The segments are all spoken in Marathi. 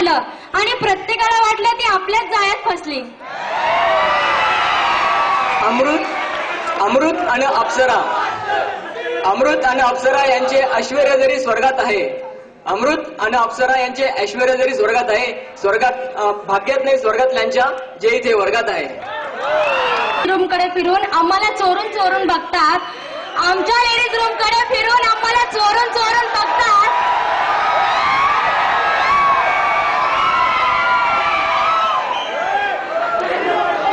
मुलं आणि प्रत्येकाला वाटलं ती आपल्याच जाळ्यात फसली. अमृत आणि अप्सरा. अमृत आणि अप्सरा यांचे ऐश्वर्य जरी स्वर्गात आहे, अमृत आणि अप्सरा यांचे ऐश्वर्य जरी स्वर्गात आहे, स्वर्गात भाग्यात नाही स्वर्गातल्यांच्या जे इथे वर्गात आहे. रूम कडे फिरून आम्हाला चोरून चोरून बघतात. आमच्या लेडीज रूम कडे फिरून आम्हाला चोरून चोरून बघतात.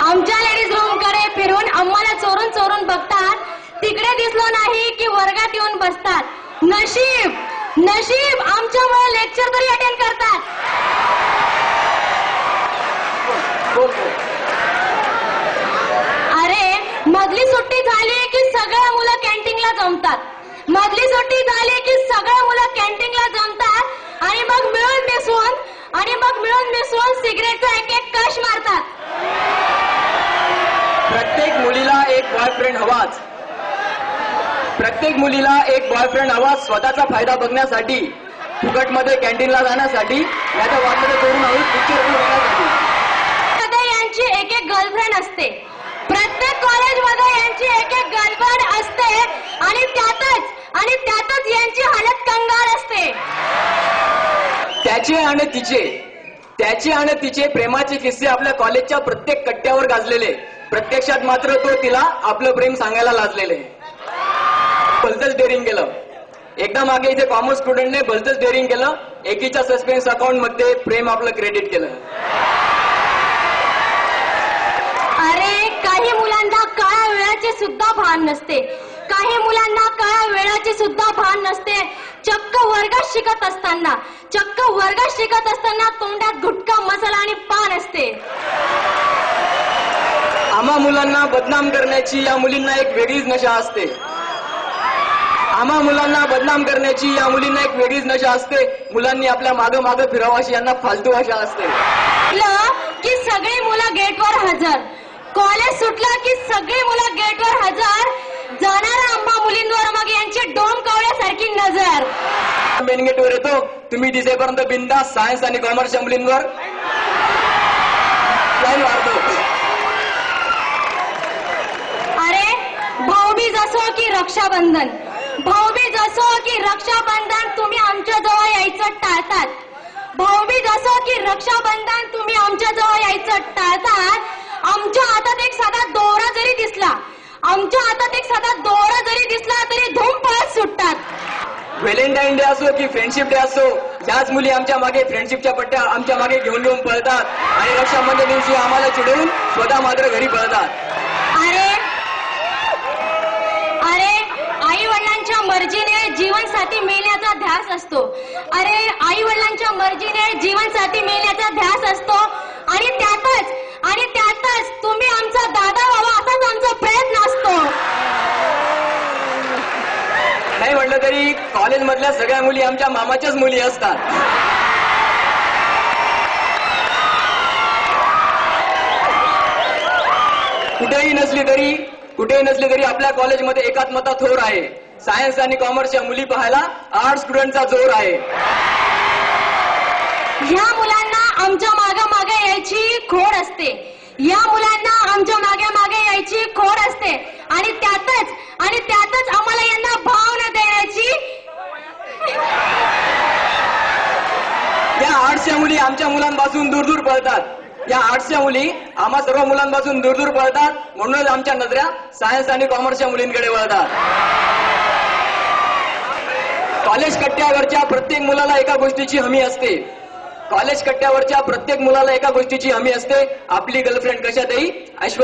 आमच्या लेडीज रूम कडे फिरून आम्हाला चोरून चोरून बघतात. तिकडे दिसलो नाही की वर्गात येऊन बसतात. नशीब आमच्यामुळे लेक्चर तरी अटेंड करतात. अरे मधली सुट्टी झाली की सगळ्या मुलं कॅन्टीनला जमतात. मधली सुट्टी झाली की सगळ्या मुलं कॅन्टीनला जमतात आणि मग मिळून मिसळून सिगरेटचा एक एक कश मारतात. प्रत्येक मुलीला एक बॉयफ्रेंड हवाच. प्रत्येक मुलीला एक बॉयफ्रेंड हवा, स्वतःचा फायदा बघण्यासाठी, फुकटमध्ये कॅन्टीनला जाण्यासाठी, याच्या वाटमध्ये करून हवी पिक्चर बघण्यासाठी. यांची एक एक गर्लफ्रेंड असते. प्रत्येक कॉलेजमध्ये यांची एक एक गर्लफ्रेंड असते आणि त्यातच यांची हालत कंगाल असते. त्याचे आणि तिचे प्रेमाचे किस्से आपल्या कॉलेजच्या प्रत्येक कट्ट्यावर गाजलेले. प्रत्यक्षात मात्र तो तिला आपलं प्रेम सांगायला लाजलेले. भलतंच डेअरिंग केलं. एकदा मागे इथे कॉमर्स स्टुडंटने भलतंच डेअरिंग केलं. एकीच्या सस्पेन्स अकाउंट मध्ये प्रेम आपलं क्रेडिट केलं. अरे काही मुलांना काळ्या वेळाचे सुद्धा भान नसते. काही मुलांना काळ्या वेळाचे सुद्धा भान नसते. चक्क वर्गात शिकत असताना तोंडात गुटखा, मसाला आणि पान असते. आम्हा मुलांना बदनाम करण्याची या मुलींना एक वेगळीच नशा असते. आम्हा मुलांना बदनाम करण्याची या मुलींना एक वेगळीच नशा असते. मुलांनी आपल्या मागं फिरावाशी यांना फालतू आशा असते. की सगळी मुलं गेटवर हजर. कॉलेज सुटलं की सगळी मुलं गेटवर हजर. जाणाऱ्या आम्हा मुलींवर मग यांची डोम कावळ्यासारखी नजर. मेन गेटवर येतो, तुम्ही दिसेपर्यंत बिंदास सायन्स आणि कॉमर्सच्या मुलींवर लाईन मारतो. अरे भाऊबीज असो की रक्षाबंधन, भाऊबीज असो की रक्षाबंधन तुम्ही आमच्या जवळ यायचं टाळतात. भाऊबीज असो की रक्षाबंधन तुम्ही आमच्या जवळ यायचं टाळतात. आमच्या हातात एक साधा दोरा जरी दिसला तरी धूम पळत सुटतात. व्हॅलेंटाईन डे असो की फ्रेंडशिप डे असो, याच मुली आमच्या मागे फ्रेंडशिपच्या पट्ट्या आमच्या मागे घेऊन पळतात आणि रक्षाबंधन दिवशी आम्हाला चिडवून स्वतः मात्र घरी पळतात. अरे आई वडिलांच्या मर्जीने जीवनसाथी मिळण्याचा ध्यास असतो. अरे आई वडिलांच्या मर्जीने जीवनसाथी मिळण्याचा ध्यास असतो आणि त्यातच तुम्ही आमचा दादा व्हावा असाच आमचा प्रयत्न असतो. नाही म्हटलं तरी कॉलेजमधल्या सगळ्या मुली आमच्या मामाच्याच मुली असतात. कुठेही नसली तरी आपल्या कॉलेजमध्ये एकात्मता थोर आहे. सायन्स आणि कॉमर्सच्या मुली पाहायला आर्ट स्टुडंटचा जोर आहे. या मुलांना आमच्या मागे यायची खोड असते. या मुलांना आमच्या मागे यायची खोड असते आणि त्यातच आम्हाला यांना भाव न देण्याची. या आर्ट्सच्या मुली आमच्या मुलांपासून दूर पळतात. या आर्ट्सच्या मुली आम्हा सर्व मुलांपासून दूर पळतात. म्हणूनच आमच्या नजऱ्या सायन्स आणि कॉमर्सच्या मुलींकडे वळतात. कॉलेज कट्ट्यावरच्या प्रत्येक मुलाला एका गोष्टीची हमी असते. आपली गर्लफ्रेंड कशातही ऐश्वर्य